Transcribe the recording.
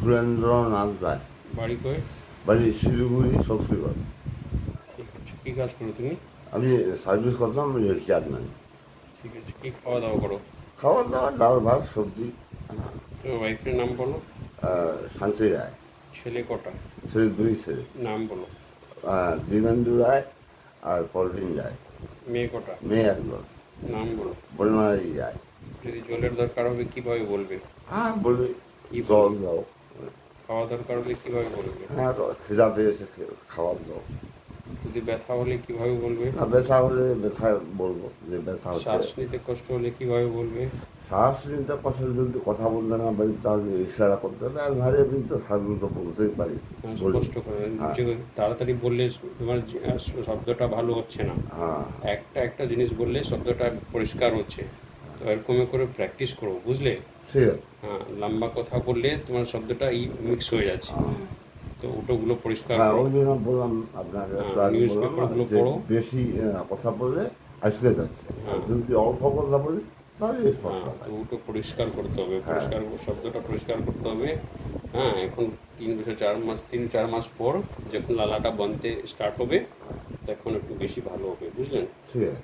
সুরেন্দ্রনাথ রায়। বাড়ি কই? বাড়ি শিলিগুড়ি শক্তিগড়। ঠিক আছে। কী কাজ করো তুমি? আমি সার্ভিস করতাম চেয়ারম্যান। ঠিক আছে। কী খাওয়া দাওয়া করো? খাওয়া দাওয়া ডাল ভাত সবজি। তোমার ওয়াইফের নাম বলো। শান্তি রায়। ছেলে কটা? ছেলে দুই ছেলে। নাম বলো। দিবেন্দু রায় আর পরদিন রায়। মেয়ে কটা? মেয়ে একজন। নাম বলো। বনমালী রায়। যদি জলের দরকার হবে কীভাবে বলবে? হ্যাঁ বলি কি জল বলবে? দাও। খাওয়া দরকার হলে কীভাবে বলবে? হ্যাঁ তো খিদা পেয়েছে খাবার দাও। যদি ব্যথা হলে কীভাবে বলবে? না ব্যথা হলে ব্যথা বলবো যে ব্যথা শ্বাস হচ্ছে। নিতে কষ্ট হলে কীভাবে বলবে? শ্বাস নিতে কথা যদি কথা বলতে না পারি তাহলে ইশারা করতে হবে। আর ঘরে আমি তো সাধারণত বলতেই পারি। বলি। স্পষ্ট করে হ্যাঁ যে তাড়াতাড়ি বললে তোমার শব্দটা ভালো হচ্ছে না। হ্যাঁ একটা একটা জিনিস বললে শব্দটা পরিষ্কার হচ্ছে। তো এরকম করে প্র্যাকটিস করো, বুঝলে? ঠিক আছে। হ্যাঁ, লম্বা কথা বললে তোমার শব্দটা মিক্স হয়ে যাচ্ছে। তো ওটাগুলো পরিষ্কার হ্যাঁ করো। ওই জন্য বললাম আপনাকে একটু আগে নিউজ বললাম না পেপারগুলো যে পড়ো। বেশি কথা বললে আজকে যাচ্ছে। আর হ্যাঁ যদি অল্প কথা বলি তাহলে স্পষ্ট হ্যাঁ, তো হয়। ওটা পরিষ্কার করতে হবে, হ্যাঁ শব্দটা পরিষ্কার করতে হবে। হ্যাঁ, এখন 3 4 মাস পর যখন লালাটা বনতে স্টার্ট হবে তখন একটু বেশি ভালো হবে, বুঝলেন? ঠিক আছে।